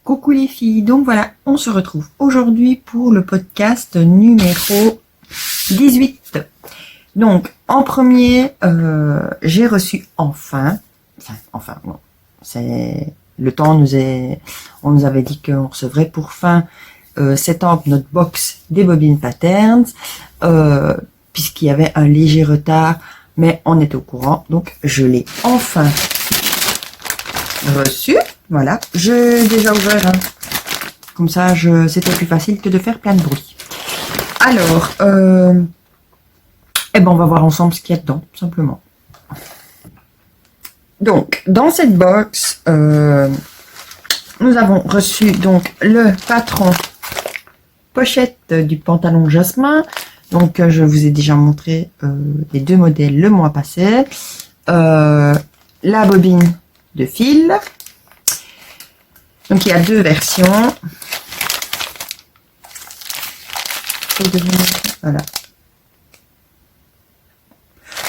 Coucou les filles, donc voilà, on se retrouve aujourd'hui pour le podcast numéro 18. Donc, en premier, j'ai reçu non, c'est le temps on nous avait dit qu'on recevrait pour fin septembre notre box des bobines patterns, puisqu'il y avait un léger retard, mais on est au courant, donc je l'ai enfin reçu. Voilà, j'ai déjà ouvert, comme ça c'était plus facile que de faire plein de bruit. Alors, on va voir ensemble ce qu'il y a dedans, tout simplement. Donc, dans cette box, nous avons reçu donc le patron pochette du pantalon Jasmin. Donc, je vous ai déjà montré les deux modèles le mois passé. La bobine de fil. Donc, il y a deux versions. Voilà.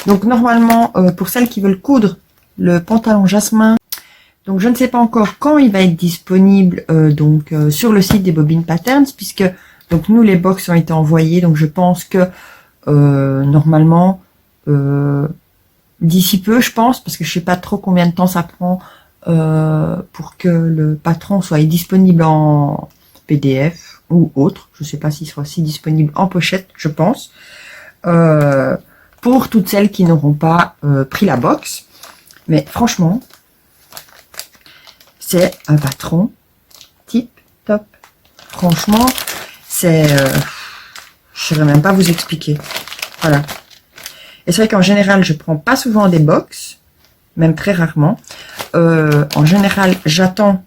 Donc, normalement, pour celles qui veulent coudre le pantalon Jasmin, donc je ne sais pas encore quand il va être disponible sur le site des Bobines Patterns, puisque donc nous, les box ont été envoyées. Donc, je pense que normalement, d'ici peu, je pense, parce que je sais pas trop combien de temps ça prend pour que le patron soit disponible en PDF ou autre. Je sais pas s'il sera aussi disponible en pochette, je pense. Pour toutes celles qui n'auront pas pris la box. Mais franchement, c'est un patron tip top. Franchement, c'est... je ne saurais même pas vous expliquer. Voilà. Et c'est vrai qu'en général, je prends pas souvent des box, même très rarement. En général, j'attends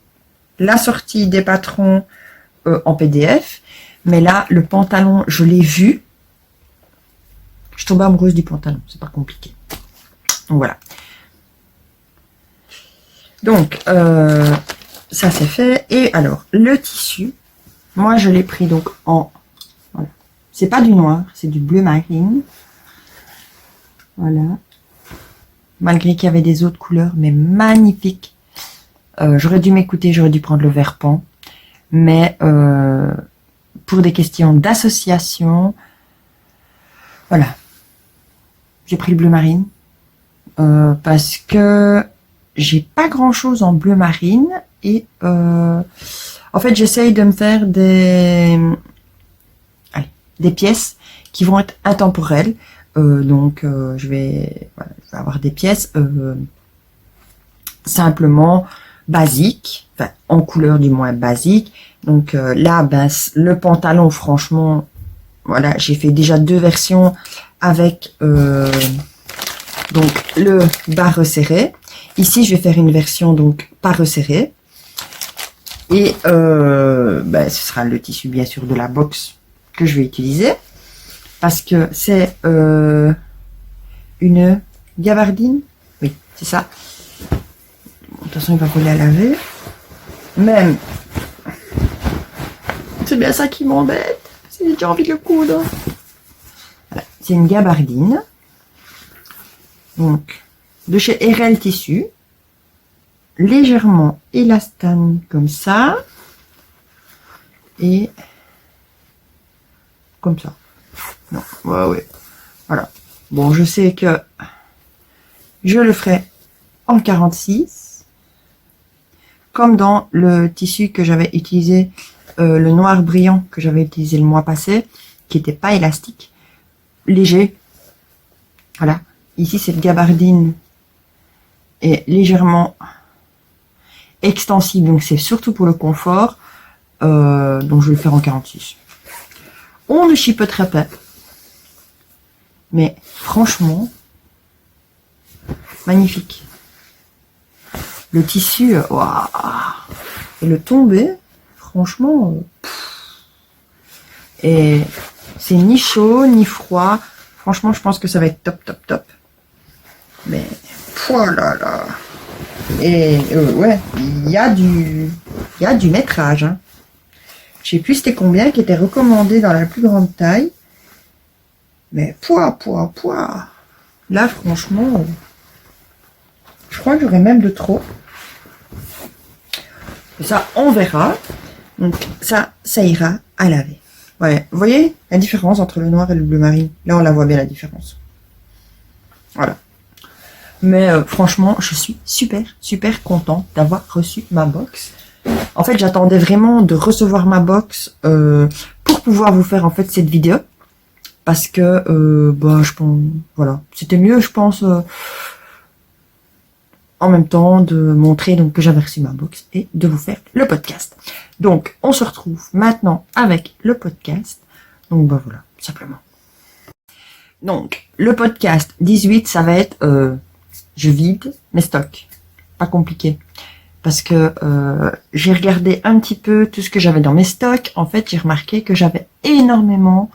la sortie des patrons en PDF. Mais là, le pantalon, je l'ai vu. Je tombe amoureuse du pantalon. C'est pas compliqué. Donc voilà. Donc, ça c'est fait. Et alors, le tissu, moi je l'ai pris donc en... Voilà. C'est pas du noir, c'est du bleu marine. Voilà. Malgré qu'il y avait des autres couleurs, mais magnifique. J'aurais dû m'écouter, j'aurais dû prendre le vert pan. Mais pour des questions d'association, voilà. J'ai pris le bleu marine. Parce que j'ai pas grand chose en bleu marine. Et en fait, j'essaye de me faire des pièces qui vont être intemporelles. Je vais avoir des pièces simplement basiques, enfin en couleur du moins basique. Donc là, le pantalon, franchement, voilà, j'ai fait déjà deux versions avec donc le bas resserré. Ici, je vais faire une version donc pas resserrée. Et ce sera le tissu bien sûr de la box que je vais utiliser. Parce que c'est une gabardine. Oui, c'est ça. De toute façon, il va coller à laver. Même. C'est bien ça qui m'embête. J'ai déjà envie de le coudre. Voilà. C'est une gabardine. Donc, de chez RL Tissu. Légèrement élastane comme ça. Et comme ça. Non, ouais. Voilà. Bon, je sais que je le ferai en 46. Comme dans le tissu que j'avais utilisé, le noir brillant que j'avais utilisé le mois passé, qui n'était pas élastique, léger. Voilà. Ici, cette gabardine est légèrement extensible, donc c'est surtout pour le confort. Donc je vais le faire en 46. On ne chipoterait pas. Mais franchement, magnifique. Le tissu, waouh. Et le tombé, franchement, et c'est ni chaud ni froid. Franchement, je pense que ça va être top. Mais, voilà. Et ouais, il y a du métrage. Hein. Je sais plus c'était combien qui était recommandé dans la plus grande taille. Mais poids. Là, franchement, je crois que j'aurais même de trop. Ça, on verra. Donc ça ira à laver. Ouais, vous voyez la différence entre le noir et le bleu marine? Là, on la voit bien, la différence. Voilà. Mais franchement, je suis super contente d'avoir reçu ma box. En fait, j'attendais vraiment de recevoir ma box pour pouvoir vous faire en fait cette vidéo. Parce que, bah, je pense, voilà, c'était mieux, je pense, en même temps de montrer donc que j'avais reçu ma box et de vous faire le podcast. Donc, on se retrouve maintenant avec le podcast. Donc, bah voilà, simplement. Donc, le podcast 18, ça va être, je vide mes stocks. Pas compliqué. Parce que j'ai regardé un petit peu tout ce que j'avais dans mes stocks. En fait, j'ai remarqué que j'avais énormément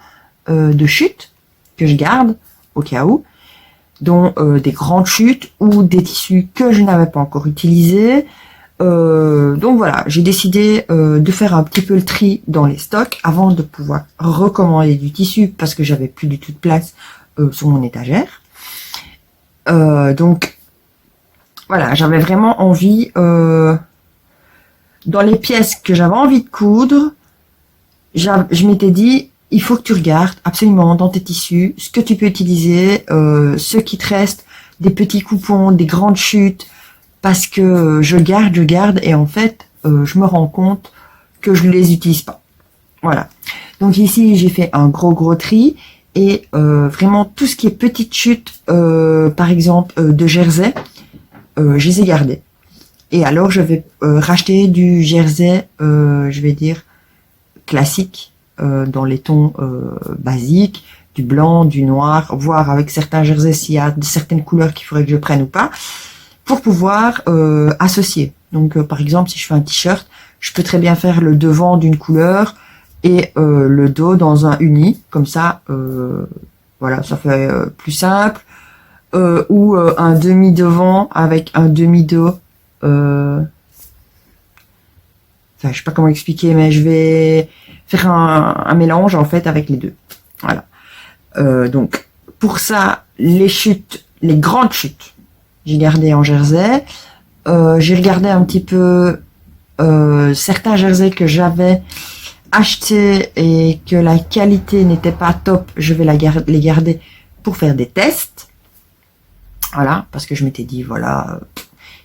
de chutes que je garde au cas où, dont des grandes chutes ou des tissus que je n'avais pas encore utilisés. Donc voilà, j'ai décidé de faire un petit peu le tri dans les stocks avant de pouvoir recommander du tissu parce que j'avais plus du tout de place sur mon étagère. Donc voilà, j'avais vraiment envie dans les pièces que j'avais envie de coudre, je m'étais dit il faut que tu regardes absolument dans tes tissus ce que tu peux utiliser, ce qui te reste, des petits coupons, des grandes chutes, parce que je garde et en fait je me rends compte que je ne les utilise pas. Voilà. Donc ici j'ai fait un gros tri et vraiment tout ce qui est petites chutes, par exemple de jersey, je les ai gardées. Et alors je vais racheter du jersey, je vais dire classique, dans les tons basiques, du blanc, du noir, voir avec certains jerseys s'il y a certaines couleurs qu'il faudrait que je prenne ou pas, pour pouvoir associer. Donc par exemple si je fais un t-shirt, je peux très bien faire le devant d'une couleur et le dos dans un uni, comme ça voilà, ça fait plus simple, ou un demi devant avec un demi dos, enfin je sais pas comment expliquer, mais je vais faire un mélange en fait avec les deux. Voilà. Donc pour ça, les chutes, les grandes chutes, j'ai gardé en jersey. J'ai regardé un petit peu certains jerseys que j'avais achetés et que la qualité n'était pas top. Je vais les garder pour faire des tests. Voilà, parce que je m'étais dit voilà,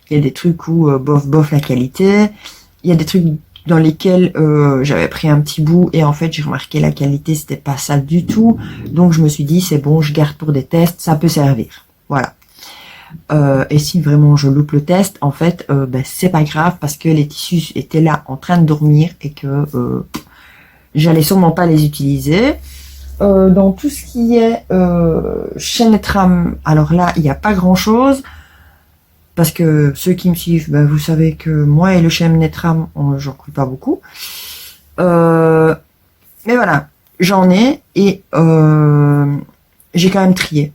il y a des trucs où bof la qualité. Il y a des trucs dans lesquels j'avais pris un petit bout et en fait j'ai remarqué la qualité c'était pas ça du tout, donc je me suis dit c'est bon, je garde pour des tests, ça peut servir. Voilà. Et si vraiment je loupe le test, en fait ben, c'est pas grave parce que les tissus étaient là en train de dormir et que j'allais sûrement pas les utiliser. Dans tout ce qui est chaîne et trame, alors là il n'y a pas grand chose. Parce que ceux qui me suivent, ben, vous savez que moi et le chaîne et trame, j'en coule pas beaucoup. Mais voilà, j'en ai et j'ai quand même trié.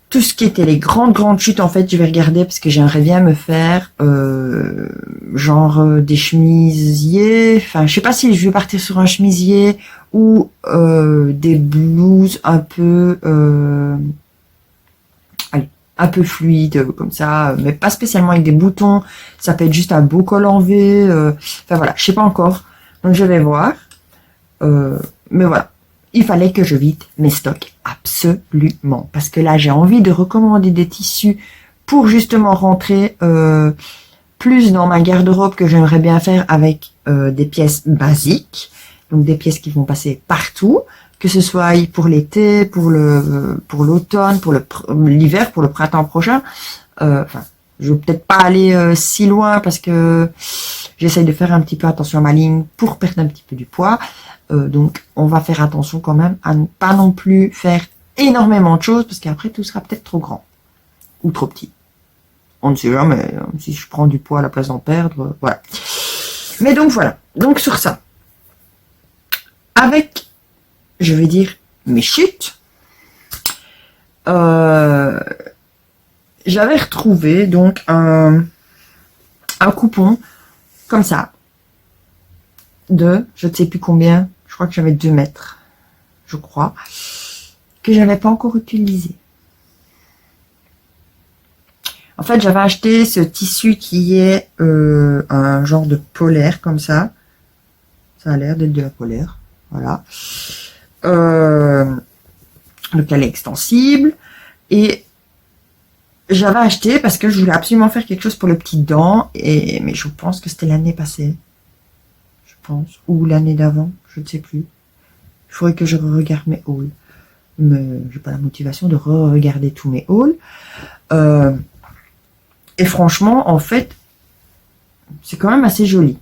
Tout ce qui était les grandes chutes, en fait, je vais regarder parce que j'aimerais bien me faire genre des chemisiers. Enfin, je sais pas si je vais partir sur un chemisier ou des blouses un peu... un peu fluide comme ça, mais pas spécialement avec des boutons. Ça peut être juste un beau col en V. Enfin voilà, je sais pas encore. Donc je vais voir. Mais voilà, il fallait que je vide mes stocks absolument, parce que là j'ai envie de recommander des tissus pour justement rentrer plus dans ma garde-robe que j'aimerais bien faire avec des pièces basiques, donc des pièces qui vont passer partout. Que ce soit pour l'été, pour l'automne, pour l'hiver, pour le printemps prochain. Enfin, je vais peut-être pas aller si loin parce que j'essaye de faire un petit peu attention à ma ligne pour perdre un petit peu du poids. Donc, on va faire attention quand même à ne pas non plus faire énormément de choses parce qu'après tout sera peut-être trop grand ou trop petit. On ne sait jamais. Si je prends du poids à la place d'en perdre, voilà. Mais donc voilà. Donc sur ça, avec je vais dire mes chutes, j'avais retrouvé donc un coupon comme ça de je ne sais plus combien, je crois que j'avais 2 mètres, je crois, que j'avais pas encore utilisé. En fait, j'avais acheté ce tissu qui est un genre de polaire comme ça. Ça a l'air d'être de la polaire. Voilà. Le collet extensible. Et j'avais acheté parce que je voulais absolument faire quelque chose pour le petit dent. Mais je pense que c'était l'année passée. Je pense. Ou l'année d'avant. Je ne sais plus. Il faudrait que je regarde mes hauls. Mais j'ai pas la motivation de regarder tous mes hauls. Et franchement, en fait, c'est quand même assez joli.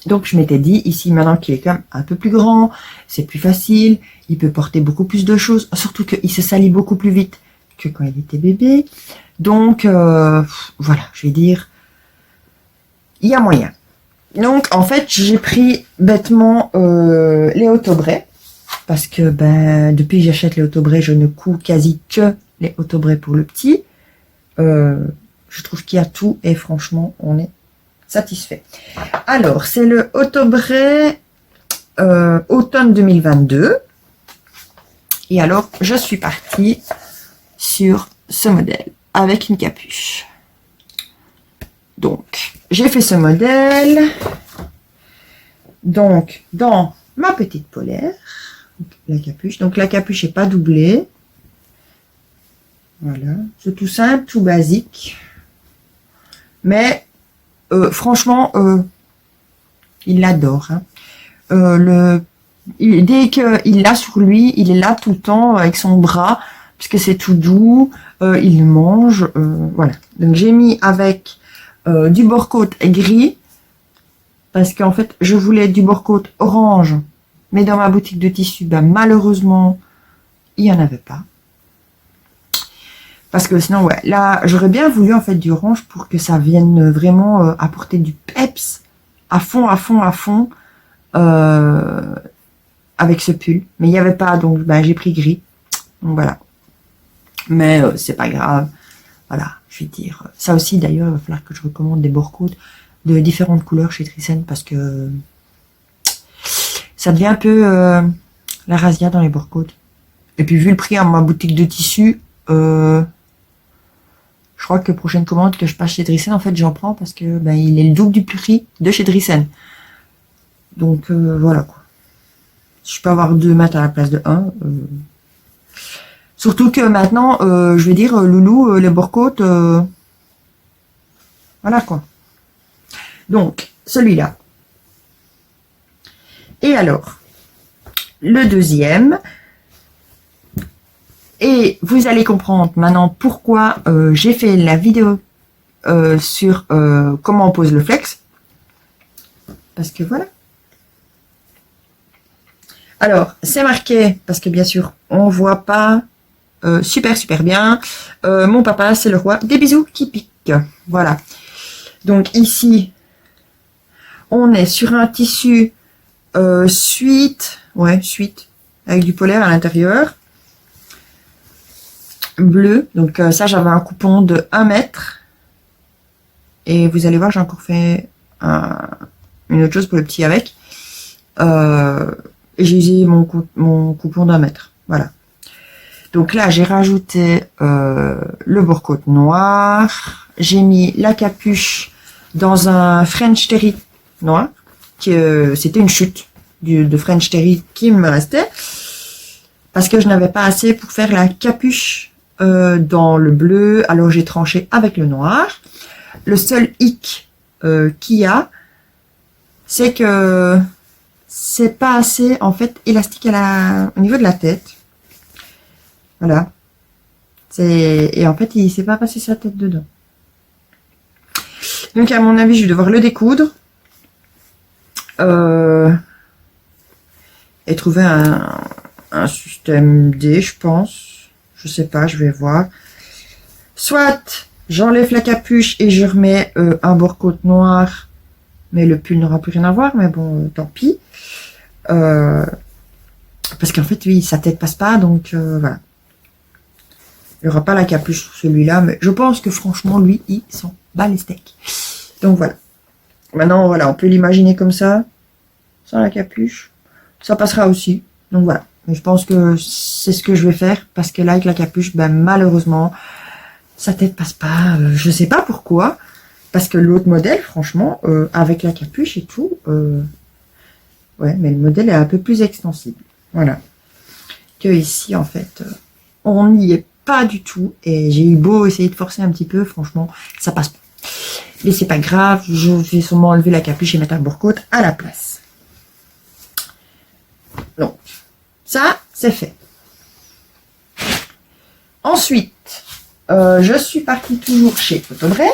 Donc, je m'étais dit, ici, maintenant qu'il est quand même un peu plus grand, c'est plus facile, il peut porter beaucoup plus de choses, surtout qu'il se salit beaucoup plus vite que quand il était bébé. Donc, voilà, je vais dire, il y a moyen. Donc, en fait, j'ai pris bêtement les Autobray, parce que, depuis que j'achète les Autobray, je ne couds quasi que les Autobray pour le petit. Je trouve qu'il y a tout, et franchement, on est satisfait. Alors, c'est le Autobray automne 2022. Et alors, je suis partie sur ce modèle avec une capuche. Donc, j'ai fait ce modèle. Donc, dans ma petite polaire, la capuche. Donc, la capuche n'est pas doublée. Voilà. C'est tout simple, tout basique. Mais franchement, il l'adore. Hein. Dès qu'il l'a sur lui, il est là tout le temps avec son bras, puisque c'est tout doux. Il mange. Voilà. Donc j'ai mis avec du bord-côte gris, parce qu'en fait, je voulais du bord-côte orange, mais dans ma boutique de tissu, malheureusement, il n'y en avait pas. Parce que sinon, ouais, là, j'aurais bien voulu en fait du orange pour que ça vienne vraiment apporter du peps à fond, avec ce pull. Mais il n'y avait pas, donc j'ai pris gris. Donc voilà. Mais c'est pas grave. Voilà, je vais dire. Ça aussi, d'ailleurs, il va falloir que je recommande des bord-côtes de différentes couleurs chez Thyssen parce que ça devient un peu la razzia dans les bord-côtes. Et puis vu le prix à ma boutique de tissu, je crois que prochaine commande que je passe chez Thyssen, en fait, j'en prends parce que il est le double du prix de chez Thyssen. Donc voilà quoi. Si je peux avoir 2 mètres à la place de 1. Surtout que maintenant, je vais dire, Loulou, les bord-côtes, voilà quoi. Donc, celui-là. Et alors, le deuxième. Et vous allez comprendre maintenant pourquoi j'ai fait la vidéo sur comment on pose le flex. Parce que voilà. Alors, c'est marqué, parce que bien sûr, on voit pas super bien. Mon papa, c'est le roi des bisous qui piquent. Voilà. Donc ici, on est sur un tissu suite, avec du polaire à l'intérieur. Bleu, donc ça j'avais un coupon de 1 mètre et vous allez voir j'ai encore fait une autre chose pour le petit avec et j'ai usé mon coupon d'1 mètre, voilà. Donc là j'ai rajouté le bord-côte noir, j'ai mis la capuche dans un French Terry noir, c'était une chute de French Terry qui me restait parce que je n'avais pas assez pour faire la capuche dans le bleu, alors j'ai tranché avec le noir. Le seul hic qu'il y a, c'est que c'est pas assez en fait élastique au niveau de la tête. Voilà. Et en fait, il s'est pas passé sa tête dedans. Donc à mon avis, je vais devoir le découdre et trouver un système D, je pense. Je sais pas, je vais voir. Soit j'enlève la capuche et je remets un bord-côte noir, mais le pull n'aura plus rien à voir, mais bon, tant pis. Parce qu'en fait, oui, sa tête passe pas, donc voilà. Il n'y aura pas la capuche sur celui-là, mais je pense que franchement, lui, il s'en bat les steaks. Donc voilà. Maintenant, voilà, on peut l'imaginer comme ça, sans la capuche. Ça passera aussi. Donc voilà. Mais je pense que c'est ce que je vais faire parce que là avec la capuche, malheureusement, sa tête passe pas, je sais pas pourquoi, parce que l'autre modèle, franchement, avec la capuche et tout, ouais, mais le modèle est un peu plus extensible, voilà, que ici, en fait, on n'y est pas du tout, et j'ai eu beau essayer de forcer un petit peu, franchement, ça passe pas. Mais c'est pas grave, je vais sûrement enlever la capuche et mettre un bourre-côte à la place. Donc, ça, c'est fait. Ensuite, je suis partie toujours chez Photobray.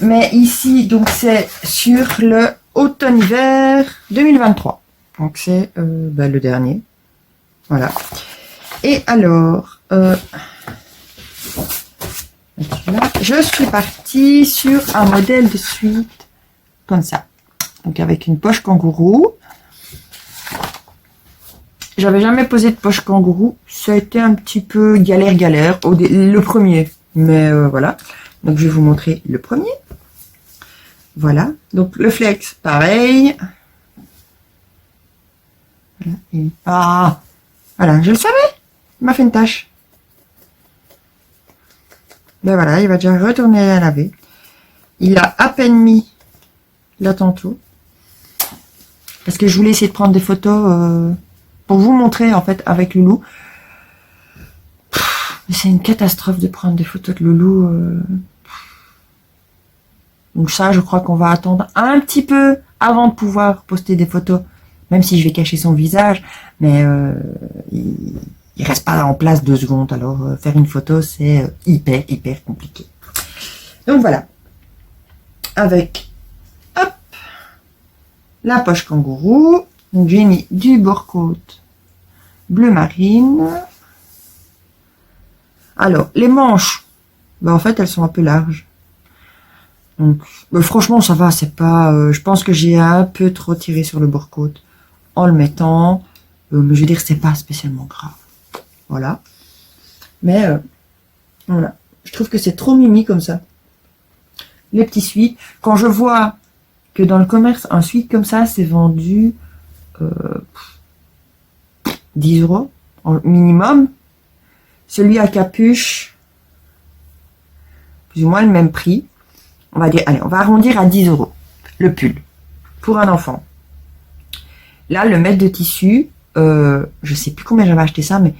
Mais ici, donc, c'est sur le automne-hiver 2023. Donc, c'est le dernier. Voilà. Et alors, je suis partie sur un modèle de suite comme ça. Donc, avec une poche kangourou. J'avais jamais posé de poche kangourou. Ça a été un petit peu galère, le premier. Mais voilà. Donc, je vais vous montrer le premier. Voilà. Donc, le flex, pareil. Ah, voilà, je le savais. Il m'a fait une tache. Ben voilà, il va déjà retourner à laver. Il a à peine mis là tantôt. Parce que je voulais essayer de prendre des photos pour vous montrer, en fait, avec Loulou. C'est une catastrophe de prendre des photos de Loulou. Donc ça, je crois qu'on va attendre un petit peu avant de pouvoir poster des photos. Même si je vais cacher son visage. Mais il reste pas en place 2 secondes. Alors, faire une photo, c'est hyper compliqué. Donc voilà. Avec, hop, la poche kangourou. Donc j'ai mis du bourre-côte bleu marine. Alors, les manches, ben, en fait, elles sont un peu larges. Donc, franchement, ça va, c'est pas... je pense que j'ai un peu trop tiré sur le bourre-côte en le mettant. Mais je veux dire, c'est pas spécialement grave. Voilà. Mais, voilà. Je trouve que c'est trop mimi comme ça. Les petits suites. Quand je vois que dans le commerce, un suite comme ça, c'est vendu 10 € minimum. Celui à capuche, plus ou moins le même prix. On va dire, allez, on va arrondir à 10 € le pull pour un enfant. Là, le mètre de tissu, je sais plus combien j'avais acheté ça, mais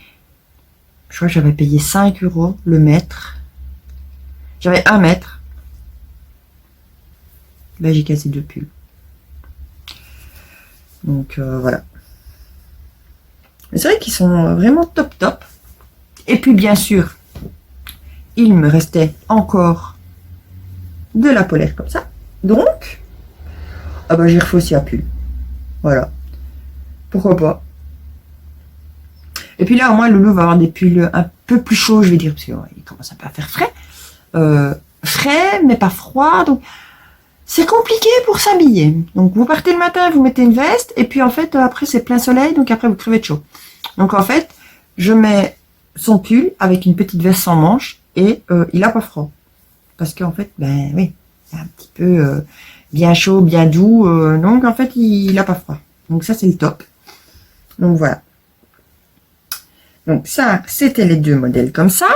je crois que j'avais payé 5 € le mètre. J'avais 1 mètre. Là, j'ai cassé 2 pulls. Donc, voilà. Mais c'est vrai qu'ils sont vraiment top. Et puis, bien sûr, il me restait encore de la polaire comme ça. Donc, j'ai refait aussi un pull. Voilà. Pourquoi pas. Et puis là, au moins, Loulou va avoir des pulls un peu plus chauds, je vais dire, parce qu'il commence un peu à faire frais. Frais, mais pas froid. Donc, c'est compliqué pour s'habiller. Donc, vous partez le matin, vous mettez une veste, et puis en fait, après, c'est plein soleil, donc après, vous crevez de chaud. Donc, en fait, je mets son pull avec une petite veste sans manches, et il a pas froid. Parce qu'en fait, ben oui, c'est un petit peu bien chaud, bien doux. Donc, en fait, il a pas froid. Donc, ça, c'est le top. Donc, voilà. Donc, ça, c'était les 2 modèles comme ça.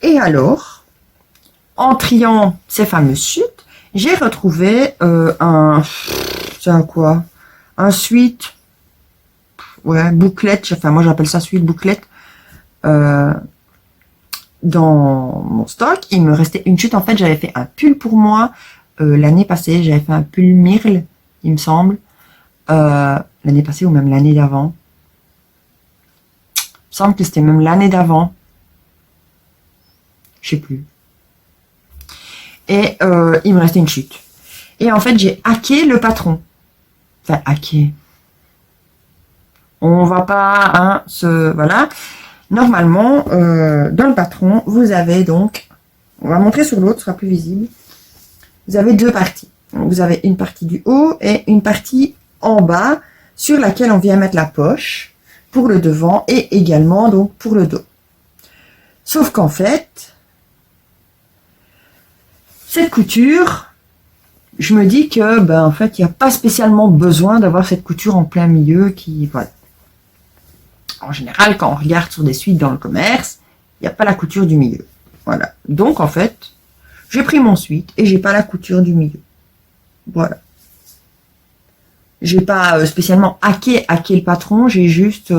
Et alors, en triant ces fameuses chutes, j'ai retrouvé c'est un quoi? Un suite, ouais, bouclette, enfin moi j'appelle ça suite bouclette, dans mon stock. Il me restait une chute, en fait j'avais fait un pull pour moi, l'année passée, j'avais fait un pull Mirle, il me semble, l'année passée ou même l'année d'avant. Il me semble que c'était même l'année d'avant. Je sais plus. Et il me restait une chute. Et en fait, j'ai hacké le patron. Enfin, hacké. On va pas, voilà. Normalement, dans le patron, vous avez donc, on va montrer sur l'autre, ce sera plus visible. Vous avez 2 parties. Donc, vous avez une partie du haut et une partie en bas sur laquelle on vient mettre la poche pour le devant et également donc pour le dos. Sauf qu'en fait, cette couture, je me dis que, en fait, il n'y a pas spécialement besoin d'avoir cette couture en plein milieu qui, voilà. En général, quand on regarde sur des suites dans le commerce, il n'y a pas la couture du milieu. Voilà. Donc, en fait, j'ai pris mon suite et j'ai pas la couture du milieu. Voilà. J'ai pas spécialement hacké le patron, j'ai juste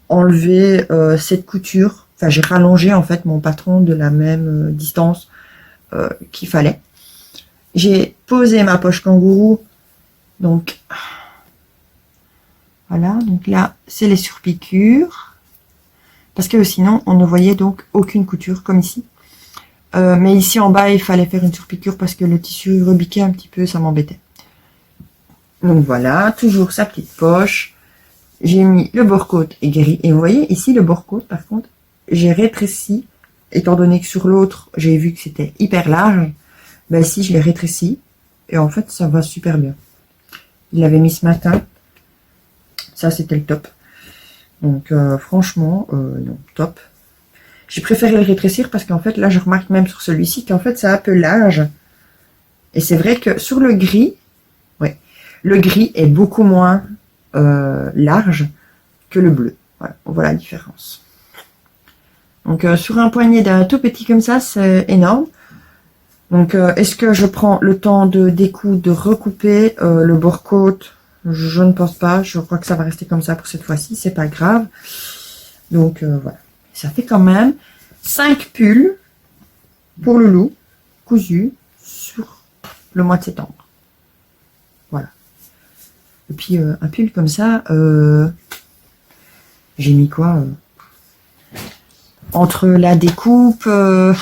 enlevé cette couture. Enfin, j'ai rallongé en fait mon patron de la même distance qu'il fallait. J'ai posé ma poche kangourou. Donc, voilà. Donc là, c'est les surpiqûres. Parce que sinon, on ne voyait donc aucune couture comme ici. Mais ici en bas, il fallait faire une surpiqûre parce que le tissu rebiquait un petit peu, ça m'embêtait. Donc voilà, toujours sa petite poche. J'ai mis le bord-côte gris. Et vous voyez, ici, le bord-côte, par contre, j'ai rétréci. Étant donné que sur l'autre, j'ai vu que c'était hyper large. Ben ici, je l'ai rétréci. Et en fait, ça va super bien. Il l'avait mis ce matin. Ça, c'était le top. Donc, franchement, non, top. J'ai préféré le rétrécir parce qu'en fait, là, je remarque même sur celui-ci qu'en fait, c'est un peu large. Et c'est vrai que sur le gris, ouais, le gris est beaucoup moins large que le bleu. Voilà, on voit la différence. Donc, sur un poignet d'un tout petit comme ça, c'est énorme. Donc, est-ce que je prends le temps de découdre, de recouper le bord-côte? Je ne pense pas. Je crois que ça va rester comme ça pour cette fois-ci. C'est pas grave. Donc, voilà. Ça fait quand même 5 pulls pour le loup cousus sur le mois de septembre. Voilà. Et puis, un pull comme ça, j'ai mis quoi entre la découpe, ouais,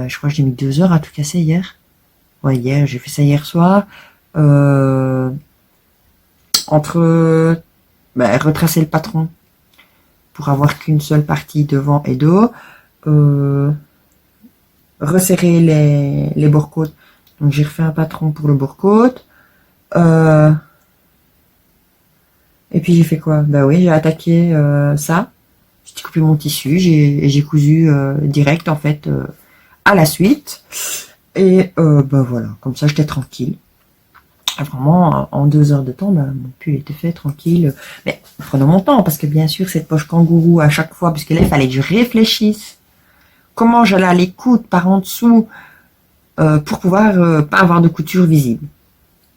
je crois que j'ai mis 2 heures à tout casser hier. Ouais, hier, j'ai fait ça hier soir. Entre retracer le patron pour avoir qu'une seule partie devant et dos, resserrer les bord-côtes. Donc j'ai refait un patron pour le bord-côte. Et puis j'ai fait quoi? Bah oui, j'ai attaqué ça. J'ai coupé mon tissu, j'ai cousu direct en fait à la suite. Et bah voilà, comme ça j'étais tranquille. Et vraiment, en 2 heures de temps, bah, mon pull était fait tranquille. Mais prenons mon temps, parce que bien sûr, cette poche kangourou à chaque fois, parce que là, il fallait que je réfléchisse comment j'allais aller coudre par en dessous pour pouvoir pas avoir de couture visible.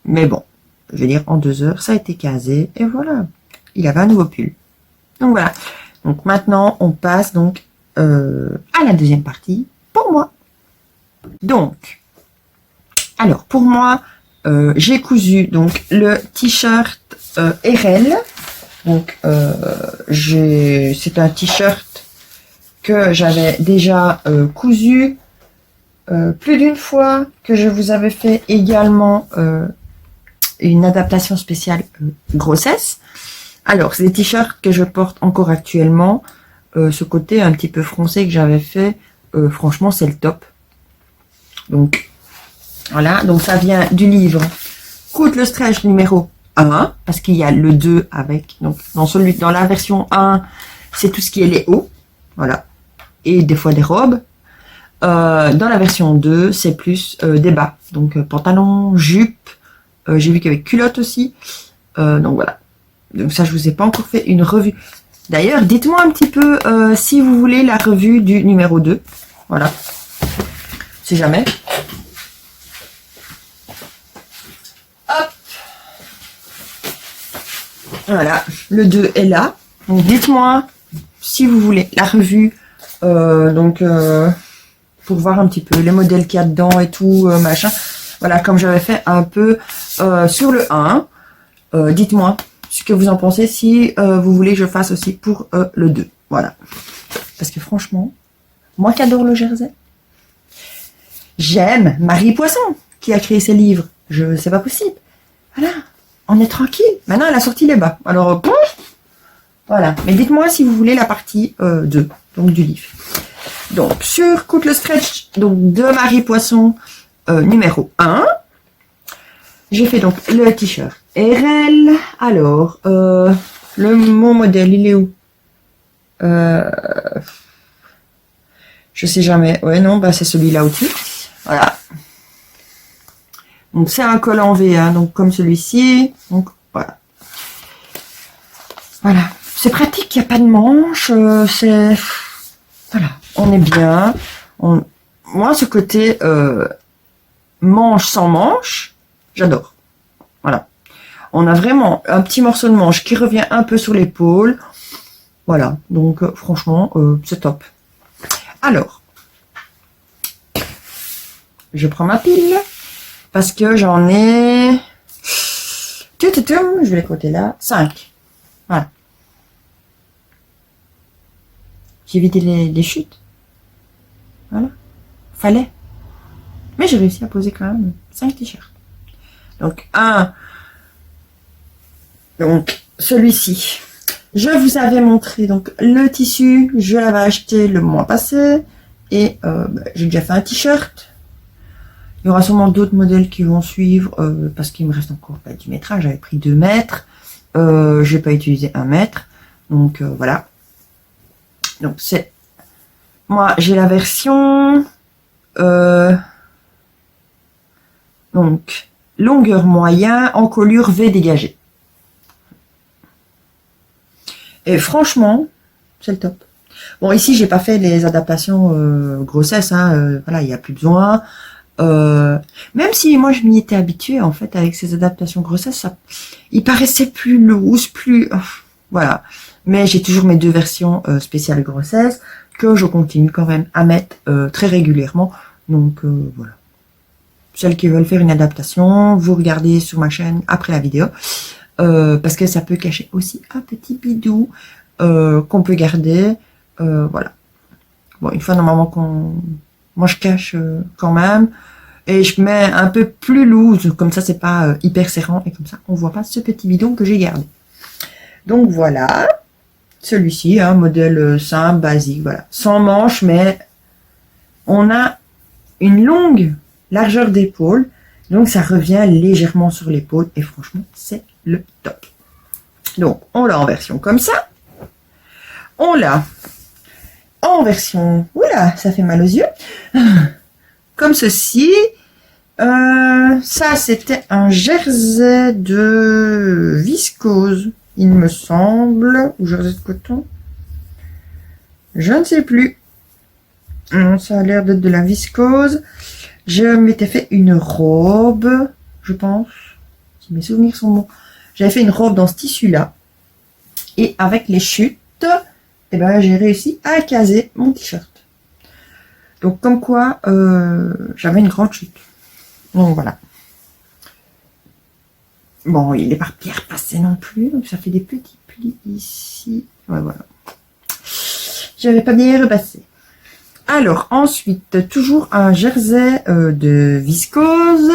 Mais bon, je veux dire, en 2 heures, ça a été casé, et voilà, il avait un nouveau pull. Donc voilà. Donc maintenant, on passe donc à la deuxième partie pour moi. Donc, alors pour moi, j'ai cousu donc le t-shirt RL. Donc c'est un t-shirt que j'avais déjà cousu plus d'une fois, que je vous avais fait également une adaptation spéciale grossesse. Alors, c'est des t-shirts que je porte encore actuellement. Ce côté un petit peu froncé que j'avais fait, franchement, c'est le top. Donc, voilà. Donc, ça vient du livre Coûte le stretch numéro 1, parce qu'il y a le 2 avec. Donc, dans la version 1, c'est tout ce qui est les hauts. Voilà. Et des fois des robes. Dans la version 2, c'est plus des bas. Donc, pantalon, jupe. J'ai vu qu'avec culotte aussi. Donc, voilà. Donc ça, je vous ai pas encore fait une revue. D'ailleurs, dites-moi un petit peu si vous voulez la revue du numéro 2. Voilà. Si jamais. Hop. Voilà. Le 2 est là. Donc dites-moi si vous voulez la revue. Pour voir un petit peu les modèles qu'il y a dedans et tout, machin. Voilà, comme j'avais fait un peu sur le 1. Dites-moi ce que vous en pensez, si vous voulez que je fasse aussi pour le 2. Voilà. Parce que franchement, moi qui adore le jersey, j'aime Marie Poisson qui a créé ces livres. C'est pas possible. Voilà. On est tranquille. Maintenant, elle a sorti les bas. Alors, voilà. Mais dites-moi si vous voulez la partie 2, donc du livre. Donc, sur Coûte le stretch, donc de Marie Poisson, numéro 1. J'ai fait donc le t-shirt RL. Alors, mon modèle, il est où? Je sais jamais. Ouais, non, bah c'est celui-là au-dessus. Voilà. Donc, c'est un col en V, hein, donc comme celui-ci. Donc, voilà. Voilà. C'est pratique, il n'y a pas de manche. Voilà, on est bien. Moi, ce côté manche sans manche, j'adore. Voilà. On a vraiment un petit morceau de manche qui revient un peu sur l'épaule. Voilà, donc franchement, c'est top. Alors, je prends ma pile parce que j'en ai... Je vais les côté là. 5. Voilà. J'ai évité les chutes. Voilà. Fallait. Mais j'ai réussi à poser quand même 5 t-shirts. Donc, donc, celui-ci. Je vous avais montré donc le tissu. Je l'avais acheté le mois passé. Et j'ai déjà fait un t-shirt. Il y aura sûrement d'autres modèles qui vont suivre parce qu'il me reste encore du métrage. J'avais pris 2 mètres. J'ai pas utilisé 1 mètre. Donc, voilà. Donc, c'est... Moi, j'ai la version... donc, longueur moyen, encolure V dégagée. Et franchement, c'est le top. Bon, ici, j'ai pas fait les adaptations grossesse, hein, voilà, il n'y a plus besoin. Même si moi, je m'y étais habituée, en fait, avec ces adaptations grossesse, ça, il paraissait plus loose, plus... voilà. Mais j'ai toujours mes 2 versions spéciales grossesse que je continue quand même à mettre très régulièrement. Donc, voilà. Celles qui veulent faire une adaptation, vous regardez sur ma chaîne après la vidéo. Parce que ça peut cacher aussi un petit bidou qu'on peut garder. Voilà. Bon, une fois normalement moi je cache quand même. Et je mets un peu plus loose. Comme ça, c'est pas hyper serrant. Et comme ça, on voit pas ce petit bidon que j'ai gardé. Donc voilà. Celui-ci, un modèle simple, basique, voilà. Sans manche, mais on a une longue largeur d'épaule. Donc ça revient légèrement sur l'épaule. Et franchement, c'est le top. Donc, on l'a en version comme ça. On l'a en version... Oula, ça fait mal aux yeux. Comme ceci. Ça, c'était un jersey de viscose, il me semble. Ou jersey de coton. Je ne sais plus. Ça a l'air d'être de la viscose. Je m'étais fait une robe, je pense. Si mes souvenirs sont bons. J'avais fait une robe dans ce tissu-là. Et avec les chutes, eh ben, j'ai réussi à caser mon t-shirt. Donc, comme quoi, j'avais une grande chute. Donc, voilà. Bon, il n'est pas bien repassé non plus. Donc, ça fait des petits plis ici. Ouais, voilà. J'avais pas bien repassé. Alors, ensuite, toujours un jersey de viscose.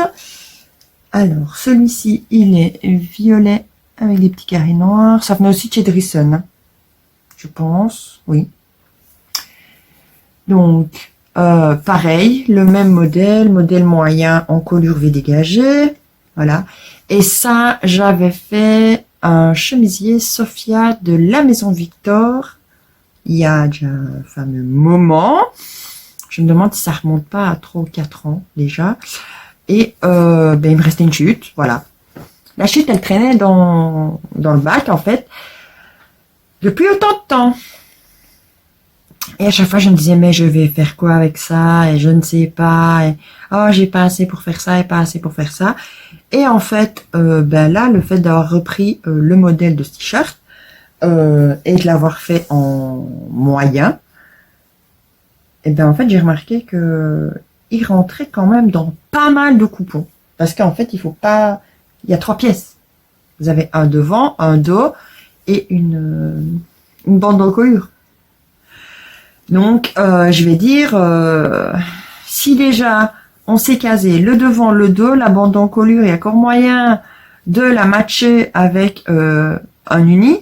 Alors, celui-ci, il est violet avec des petits carrés noirs. Ça venait aussi de chez Driessen, hein, je pense, oui. Donc, pareil, le même modèle moyen, encolure V dégagée. Voilà. Et ça, j'avais fait un chemisier Sophia de la Maison Victor. Il y a déjà un fameux moment. Je me demande si ça remonte pas à 3 ou 4 ans déjà. Et ben, il me restait une chute, voilà. La chute, elle traînait dans le bac, en fait, depuis autant de temps. Et à chaque fois, je me disais, mais je vais faire quoi avec ça? Et je ne sais pas. Et, oh, j'ai pas assez pour faire ça et pas assez pour faire ça. Et en fait, ben là, le fait d'avoir repris le modèle de ce t-shirt et de l'avoir fait en moyen, et ben en fait, j'ai remarqué que il rentrait quand même dans pas mal de coupons. Parce qu'en fait, il faut pas... Il y a 3 pièces. Vous avez un devant, un dos et une bande d'encolure. Donc, je vais dire, si déjà on s'est casé le devant, le dos, la bande d'encolure, il y a encore moyen de la matcher avec un uni,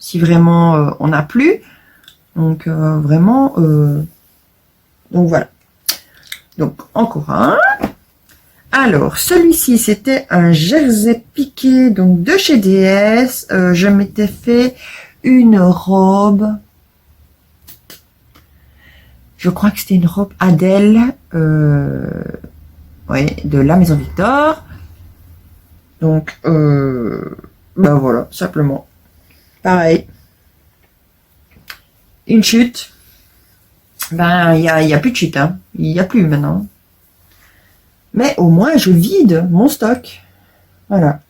si vraiment on n'a plus. Donc, vraiment, donc voilà. Donc, encore un. Alors, celui-ci, c'était un jersey piqué, donc de chez DS. Je m'étais fait une robe. Je crois que c'était une robe Adèle, ouais, de la Maison Victor. Donc, ben voilà, simplement. Pareil. Une chute. Ben, il y a plus de shit, hein. Il y a plus maintenant. Mais au moins, je vide mon stock. Voilà.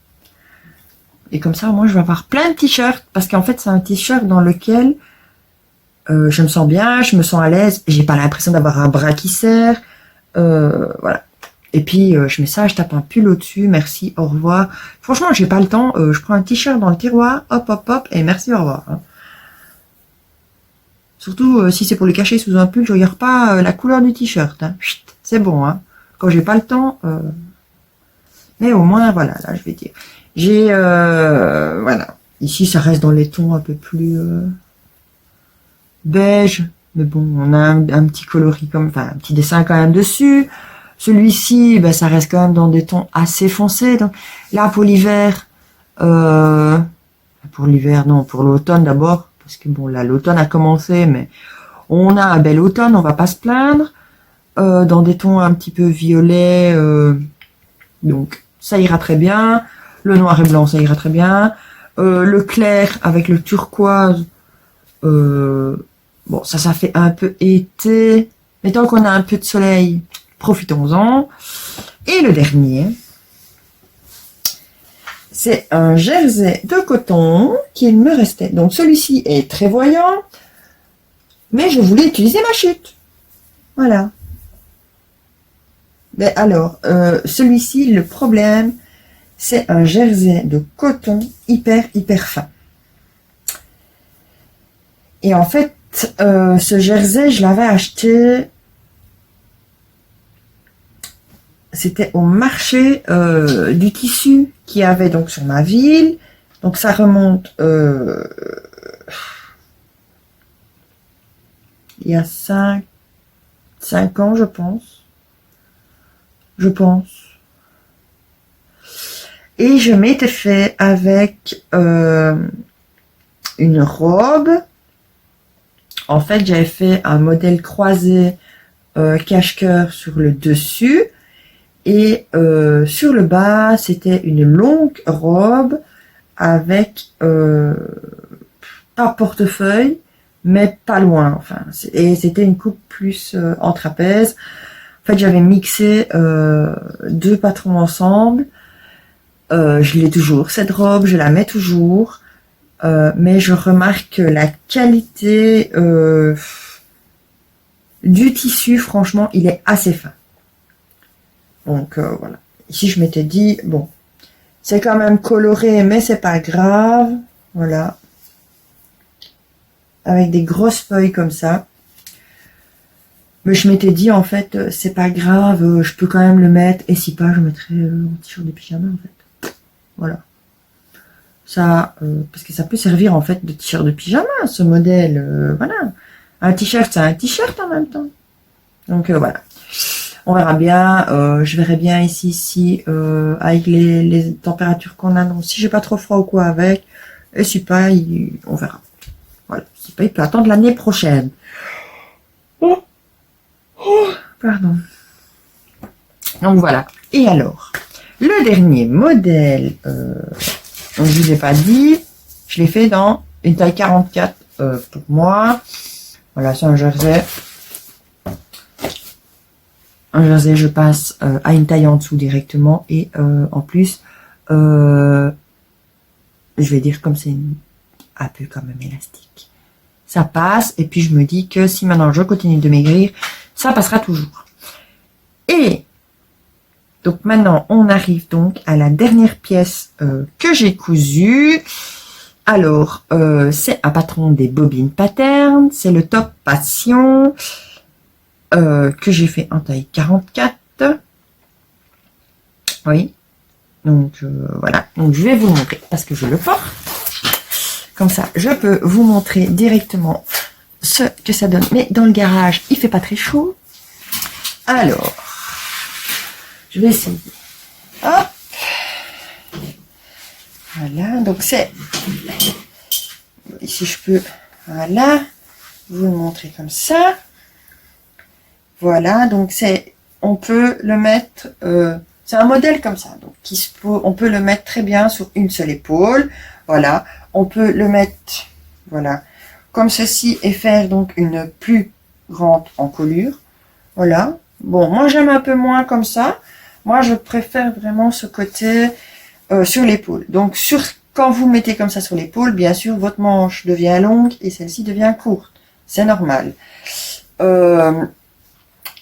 Et comme ça, moi, je vais avoir plein de t-shirts. Parce qu'en fait, c'est un t-shirt dans lequel je me sens bien, je me sens à l'aise. J'ai pas l'impression d'avoir un bras qui serre. Voilà. Et puis, je mets ça, je tape un pull au-dessus. Merci, au revoir. Franchement, j'ai pas le temps. Je prends un t-shirt dans le tiroir. Hop, hop, hop. Et merci, au revoir. Hein. Surtout, si c'est pour le cacher sous un pull, je regarde pas la couleur du t-shirt. Hein. C'est bon. Hein. Quand j'ai pas le temps... Mais au moins, voilà, là, je vais dire. J'ai, voilà. Ici, ça reste dans les tons un peu plus beige. Mais bon, on a un petit coloris comme, enfin, un petit dessin quand même dessus. Celui-ci, ben, ça reste quand même dans des tons assez foncés. Donc, là, pour l'hiver, non, pour l'automne d'abord. Parce que bon, là, l'automne a commencé, mais on a un bel automne, on va pas se plaindre. Dans des tons un petit peu violets, donc, ça ira très bien. Le noir et blanc, ça ira très bien. Le clair avec le turquoise. Bon, ça fait un peu été. Mais tant qu'on a un peu de soleil, profitons-en. Et le dernier, c'est un jersey de coton qu'il me restait. Donc, celui-ci est très voyant. Mais je voulais utiliser ma chute. Voilà. Mais alors, celui-ci, le problème, c'est un jersey de coton hyper fin. Et en fait, ce jersey, je l'avais acheté, c'était au marché du tissu qu'il y avait donc sur ma ville. Donc ça remonte il y a 5 ans, je pense. Et je m'étais fait avec une robe. En fait, j'avais fait un modèle croisé cache-cœur sur le dessus. Et sur le bas, c'était une longue robe avec pas portefeuille, mais pas loin. Enfin, et c'était une coupe plus en trapèze. En fait, j'avais mixé deux patrons ensemble. Je l'ai toujours, cette robe, je la mets toujours. Mais je remarque que la qualité du tissu, franchement, il est assez fin. Donc, voilà. Ici, je m'étais dit, bon, c'est quand même coloré, mais c'est pas grave. Voilà. Avec des grosses feuilles comme ça. Mais je m'étais dit, en fait, c'est pas grave, je peux quand même le mettre. Et si pas, je mettrai mon t-shirt de pyjama, en fait. Voilà. Ça, parce que ça peut servir, en fait, de t-shirt de pyjama, ce modèle. Voilà. Un t-shirt, c'est un t-shirt en même temps. Donc, voilà. On verra bien. Je verrai bien ici, avec les températures qu'on a. Donc, si j'ai pas trop froid ou quoi avec. Et si pas, on verra. Voilà. Si pas, il peut attendre l'année prochaine. Pardon. Donc voilà. Et alors, le dernier modèle, je vous ai pas dit, je l'ai fait dans une taille 44 pour moi. Voilà, c'est un jersey. Un jersey, je passe à une taille en dessous directement. Et en plus, je vais dire comme c'est un peu quand même élastique. Ça passe. Et puis je me dis que si maintenant je continue de maigrir, ça passera toujours. Et donc maintenant, on arrive donc à la dernière pièce que j'ai cousue. Alors, c'est un patron des Bobbin Pattern. C'est le top Passion que j'ai fait en taille 44. Oui. Donc, voilà. Donc, je vais vous le montrer parce que je le porte. Comme ça, je peux vous montrer directement ce que ça donne. Mais dans le garage, il fait pas très chaud. Alors, je vais essayer. Hop. Voilà, donc c'est... Ici, je peux, voilà, vous le montrer comme ça. Voilà, donc c'est... On peut le mettre... c'est un modèle comme ça. Donc, on peut le mettre très bien sur une seule épaule. Voilà, on peut le mettre... Voilà, comme ceci et faire donc une plus rentre en colure. Voilà. Bon, moi j'aime un peu moins comme ça. Moi je préfère vraiment ce côté sur l'épaule. Donc quand vous mettez comme ça sur l'épaule, bien sûr votre manche devient longue et celle-ci devient courte. C'est normal.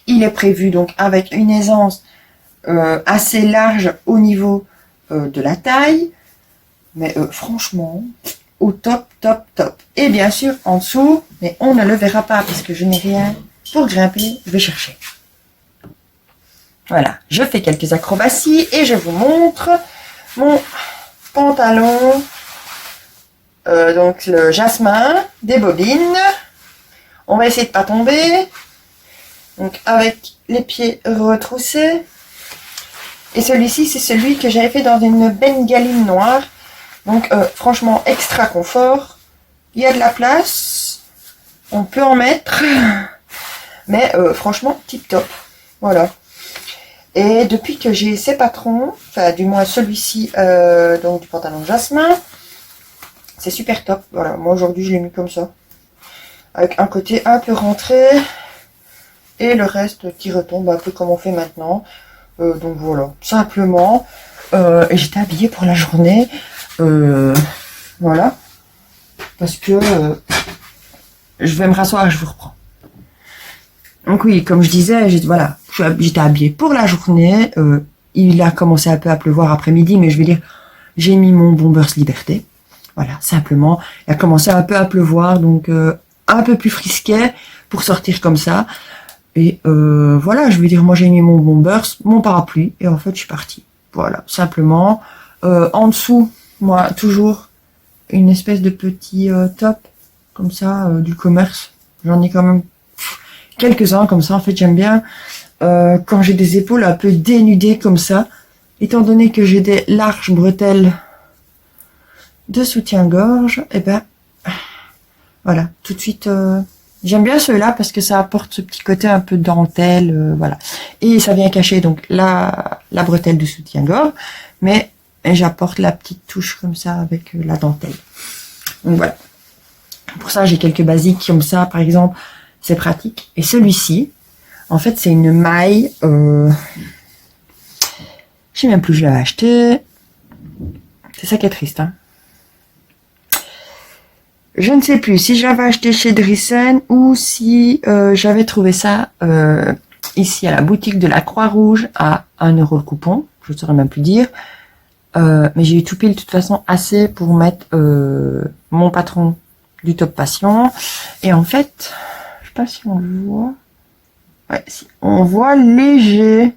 Il est prévu donc avec une aisance assez large au niveau de la taille. Mais franchement, au top, top, top. Et bien sûr en dessous, mais on ne le verra pas parce que je n'ai rien pour grimper. Je vais chercher. Voilà, je fais quelques acrobaties et je vous montre mon pantalon. Donc le jasmin, des bobines. On va essayer de pas tomber. Donc avec les pieds retroussés. Et celui-ci, c'est celui que j'avais fait dans une bengaline noire. Donc franchement, extra confort. Il y a de la place. On peut en mettre. Mais franchement, tip top. Voilà. Et depuis que j'ai ces patrons, enfin du moins celui-ci, donc du pantalon jasmin, c'est super top. Voilà, moi aujourd'hui je l'ai mis comme ça. Avec un côté un peu rentré et le reste qui retombe un peu comme on fait maintenant. Donc voilà, simplement. Et j'étais habillée pour la journée. Voilà. Parce que je vais me rasseoir et je vous reprends. Donc oui, comme je disais, j'étais habillée pour la journée. Il a commencé un peu à pleuvoir après-midi, mais je vais dire, j'ai mis mon Bombers Liberté. Voilà, simplement. Il a commencé un peu à pleuvoir, donc un peu plus frisquet pour sortir comme ça. Et voilà, je veux dire, moi j'ai mis mon Bombers, mon parapluie, et en fait je suis partie. Voilà, simplement. En dessous, moi, toujours une espèce de petit top, comme ça, du commerce. J'en ai quand même quelques-uns comme ça. En fait, j'aime bien quand j'ai des épaules un peu dénudées comme ça, étant donné que j'ai des larges bretelles de soutien-gorge, et ben voilà, tout de suite j'aime bien ceux-là parce que ça apporte ce petit côté un peu dentelle, voilà, et ça vient cacher donc la bretelle de soutien-gorge, mais j'apporte la petite touche comme ça avec la dentelle. Donc voilà, pour ça j'ai quelques basiques comme ça, par exemple, c'est pratique. Et celui-ci, en fait, c'est une maille. Je sais même plus où je l'avais acheté. C'est ça qui est triste. Hein. Je ne sais plus si je l'avais acheté chez Drissen ou si j'avais trouvé ça ici à la boutique de la Croix-Rouge à 1 € le coupon. Je ne saurais même plus dire. Mais j'ai eu tout pile de toute façon assez pour mettre mon patron du Top Passion. Et en fait, je sais pas si on le voit. Ouais, si on voit léger.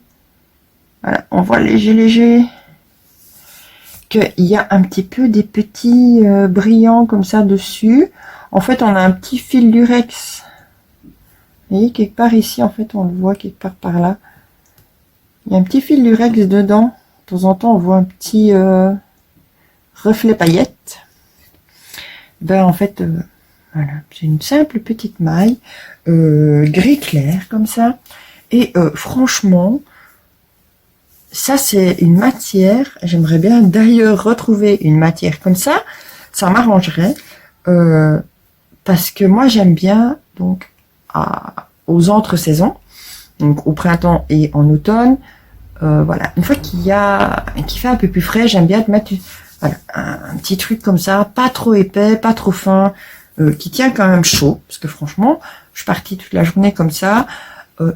Voilà, on voit léger. Qu'il y a un petit peu des petits brillants comme ça dessus. En fait, on a un petit fil lurex. Vous voyez, quelque part ici, en fait, on le voit quelque part par là. Il y a un petit fil lurex dedans. De temps en temps, on voit un petit reflet paillette. Ben, en fait, voilà, c'est une simple petite maille gris clair, comme ça. Et franchement, ça, c'est une matière. J'aimerais bien d'ailleurs retrouver une matière comme ça. Ça m'arrangerait. Parce que moi, j'aime bien, donc, aux entre-saisons, donc au printemps et en automne, voilà, une fois qu'il fait un peu plus frais, j'aime bien te mettre voilà, un petit truc comme ça, pas trop épais, pas trop fin, qui tient quand même chaud, parce que franchement, je suis partie toute la journée comme ça,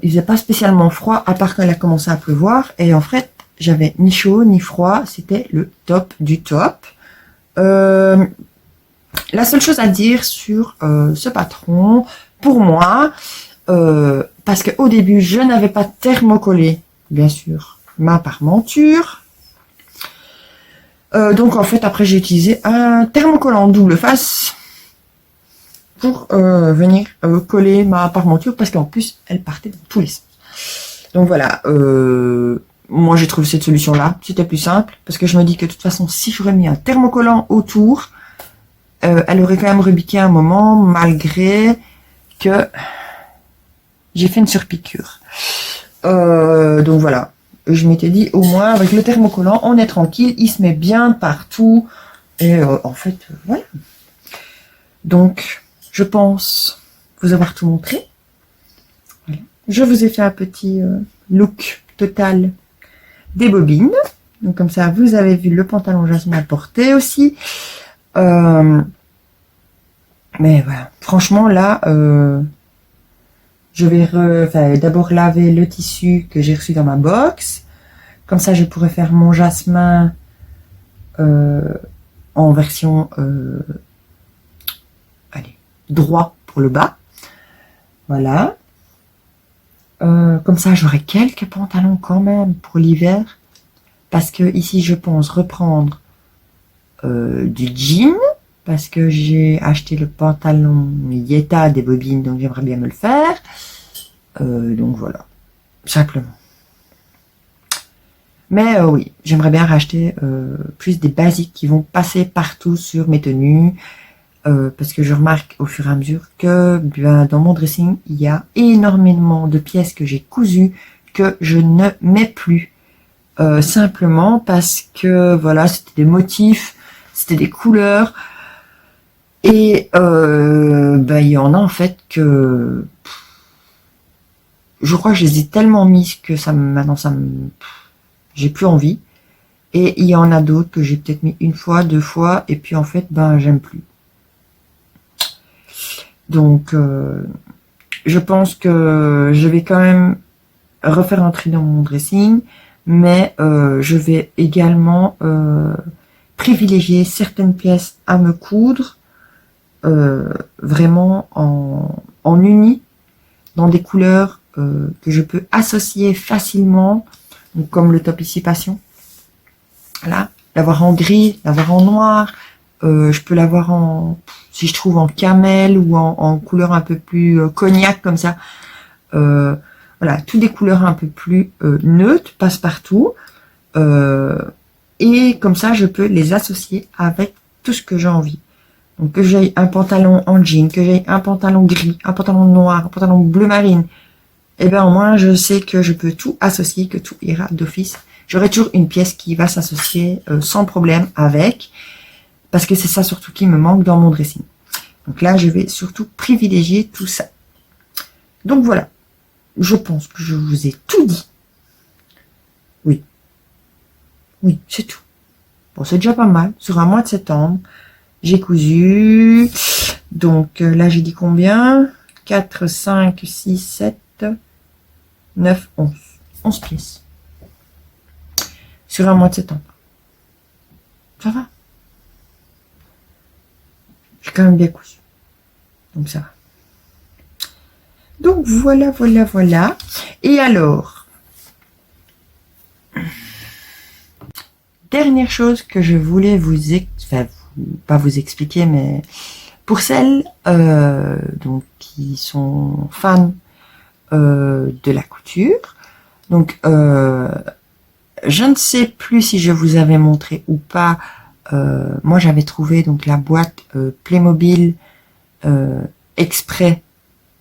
il faisait pas spécialement froid, à part quand il a commencé à pleuvoir, et en fait, j'avais ni chaud, ni froid, c'était le top du top. La seule chose à dire sur ce patron, pour moi, parce qu'au début, je n'avais pas thermocollé, bien sûr, ma parmenture. Donc en fait, après, j'ai utilisé un thermocollant double face pour venir coller ma parmenture, parce qu'en plus, elle partait dans tous les sens. Donc voilà, moi j'ai trouvé cette solution-là, c'était plus simple, parce que je me dis que de toute façon, si j'aurais mis un thermocollant autour, elle aurait quand même rebiqué un moment, malgré que j'ai fait une surpiqûre. Donc voilà, je m'étais dit, au moins avec le thermocollant, on est tranquille, il se met bien partout, et en fait, voilà. Donc, je pense vous avoir tout montré. je vous ai fait un petit look total des bobines. Donc comme ça, vous avez vu le pantalon jasmin porté aussi. Mais voilà, franchement là, je vais d'abord laver le tissu que j'ai reçu dans ma box. Comme ça, je pourrais faire mon jasmin en version allez, droit pour le bas. Voilà. Comme ça, j'aurai quelques pantalons quand même pour l'hiver. Parce que ici, je pense reprendre du jean. Parce que j'ai acheté le pantalon Yeta des bobines, donc j'aimerais bien me le faire. Donc voilà, simplement. Mais oui, j'aimerais bien racheter plus des basiques qui vont passer partout sur mes tenues. Parce que je remarque au fur et à mesure que dans mon dressing, il y a énormément de pièces que j'ai cousues que je ne mets plus. Simplement parce que voilà, c'était des motifs, c'était des couleurs. Et il y en a en fait que je crois que je les ai tellement mises que maintenant j'ai plus envie. Et il y en a d'autres que j'ai peut-être mis une fois, 2 fois, et puis en fait j'aime plus. Donc je pense que je vais quand même refaire un tri dans mon dressing, mais je vais également privilégier certaines pièces à me coudre. Vraiment en uni, dans des couleurs que je peux associer facilement, donc comme le top ici passion. Voilà, l'avoir en gris, l'avoir en noir, je peux l'avoir si je trouve en camel ou en couleur un peu plus cognac comme ça. Voilà, toutes des couleurs un peu plus neutres, passe-partout. Et comme ça, je peux les associer avec tout ce que j'ai envie. Donc que j'aille un pantalon en jean, que j'aille un pantalon gris, un pantalon noir, un pantalon bleu marine, et bien au moins je sais que je peux tout associer, que tout ira d'office. J'aurai toujours une pièce qui va s'associer sans problème avec, parce que c'est ça surtout qui me manque dans mon dressing. Donc là, je vais surtout privilégier tout ça. Donc voilà, je pense que je vous ai tout dit. Oui, oui, c'est tout. Bon, c'est déjà pas mal, sur un mois de septembre. J'ai cousu, donc là j'ai dit combien? 4, 5, 6, 7, 9, 11. 11 pièces. Sur un mois de septembre. Ça va. J'ai quand même bien cousu. Donc ça va. Donc voilà, voilà, voilà. Et alors, dernière chose que je voulais pas vous expliquer, mais pour celles donc qui sont fans de la couture, donc je ne sais plus si je vous avais montré ou pas. Moi j'avais trouvé donc la boîte Playmobil exprès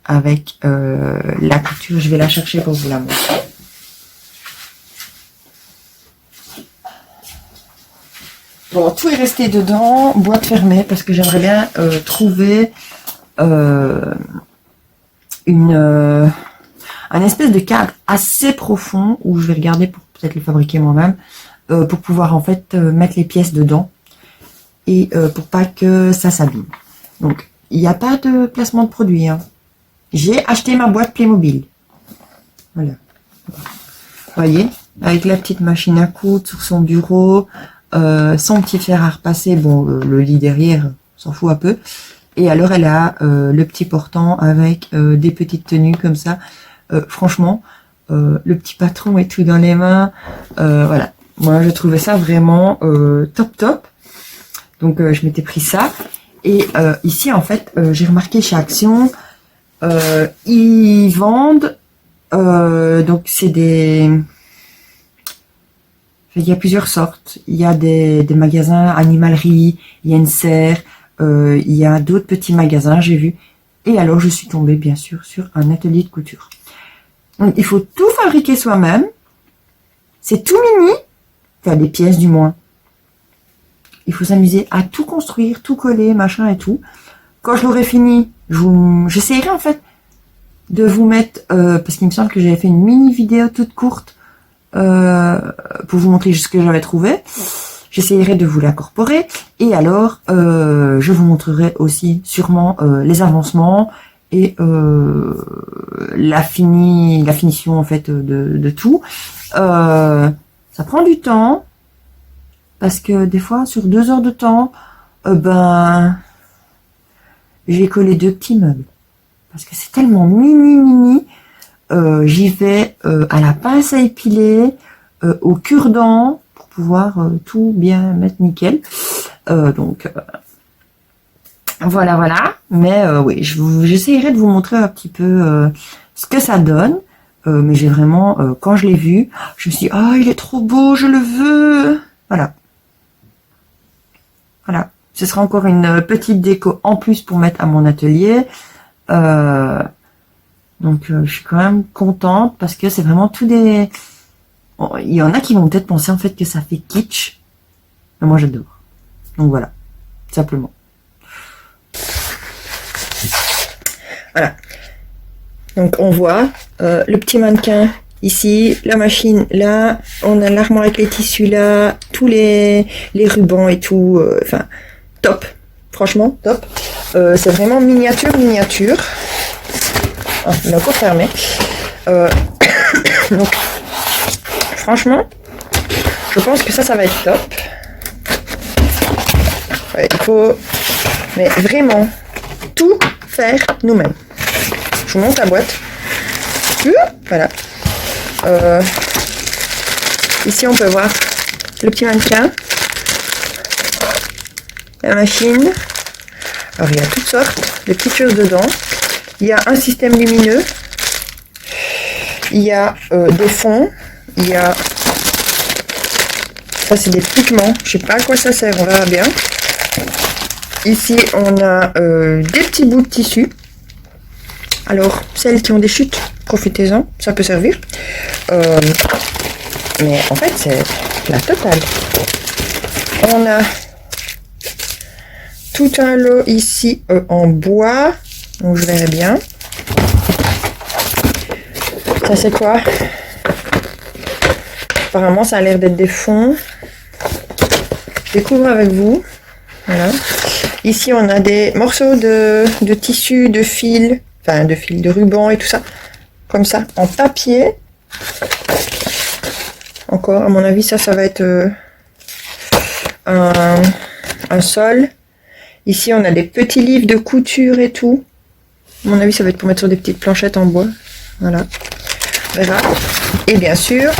avec la couture. Je vais la chercher pour vous la montrer. Bon, tout est resté dedans, boîte fermée, parce que j'aimerais bien trouver un espèce de cadre assez profond où je vais regarder pour peut-être le fabriquer moi-même, pour pouvoir en fait mettre les pièces dedans et pour pas que ça s'abîme. Donc, il n'y a pas de placement de produit. Hein. J'ai acheté ma boîte Playmobil. Voilà. Vous voyez, avec la petite machine à coudre sur son bureau. Son petit fer à repasser, bon le lit derrière, on s'en fout un peu, et alors elle a le petit portant avec des petites tenues comme ça. Franchement, le petit patron est tout dans les mains, voilà, moi je trouvais ça vraiment top. Donc je m'étais pris ça, et ici en fait j'ai remarqué chez Action, ils vendent donc c'est des... Il y a plusieurs sortes. Il y a des magasins animalerie, il y a une serre, il y a d'autres petits magasins, j'ai vu. Et alors, je suis tombée, bien sûr, sur un atelier de couture. Donc, il faut tout fabriquer soi-même. C'est tout mini. Enfin, des pièces, du moins. Il faut s'amuser à tout construire, tout coller, machin et tout. Quand je l'aurai fini, j'essayerai, en fait, de vous mettre, parce qu'il me semble que j'avais fait une mini vidéo toute courte pour vous montrer ce que j'avais trouvé. J'essayerai de vous l'incorporer. Et alors, je vous montrerai aussi sûrement les avancements et la finition en fait de tout. Ça prend du temps parce que des fois sur 2 heures de temps, j'ai collé 2 petits meubles parce que c'est tellement mini. J'y vais à la pince à épiler, au cure-dent pour pouvoir tout bien mettre nickel. Voilà. Mais oui, j'essayerai de vous montrer un petit peu ce que ça donne. Mais j'ai vraiment, quand je l'ai vu, je me suis dit, ah, il est trop beau, je le veux. Voilà. Ce sera encore une petite déco en plus pour mettre à mon atelier. Donc, je suis quand même contente parce que c'est vraiment tout des... Bon, il y en a qui vont peut-être penser en fait que ça fait kitsch. Mais moi, j'adore. Donc voilà, simplement. Voilà. Donc on voit le petit mannequin ici, la machine là, on a l'armoire avec les tissus là, tous les rubans et tout, enfin top, franchement top. C'est vraiment miniature. Ah, il est encore fermé. Donc franchement, je pense que ça va être top. Ouais, il faut mais vraiment tout faire nous-mêmes. Je vous montre la boîte. Voilà. Ici, on peut voir le petit mannequin, la machine. Alors, il y a toutes sortes de petites choses dedans. Il y a un système lumineux. Il y a des fonds. Il y a... Ça, c'est des pigments. Je sais pas à quoi ça sert. On verra bien. Ici, on a des petits bouts de tissu. Alors, celles qui ont des chutes, profitez-en, ça peut servir. Mais en fait, c'est la totale. On a tout un lot ici en bois. Donc, je verrai bien. Ça, c'est quoi? Apparemment, ça a l'air d'être des fonds. Je découvre avec vous. Voilà. Ici, on a des morceaux de tissu, de fil. Enfin, de ruban et tout ça, comme ça, en papier. Encore, à mon avis, ça va être un sol. Ici, on a des petits livres de couture et tout. À mon avis, ça va être pour mettre sur des petites planchettes en bois. Voilà. On verra. Et bien sûr,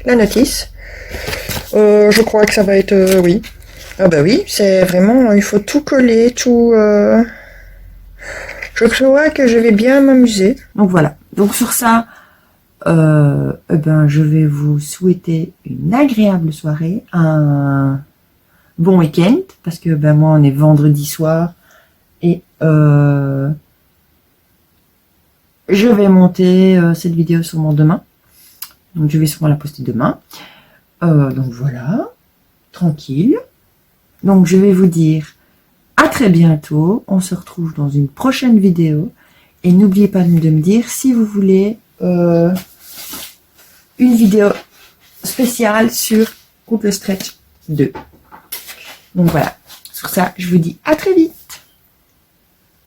la notice. Je crois que ça va être... oui. Ah bah oui, c'est vraiment... Il faut tout coller, tout... Je crois que je vais bien m'amuser. Donc voilà. Donc sur ça, je vais vous souhaiter une agréable soirée, un bon week-end, parce que moi on est vendredi soir et je vais monter cette vidéo sûrement demain. Donc je vais sûrement la poster demain. Donc voilà, tranquille. Donc je vais vous dire à très bientôt, on se retrouve dans une prochaine vidéo et n'oubliez pas de me dire si vous voulez une vidéo spéciale sur Couple Stretch 2. Donc voilà, sur ça je vous dis à très vite.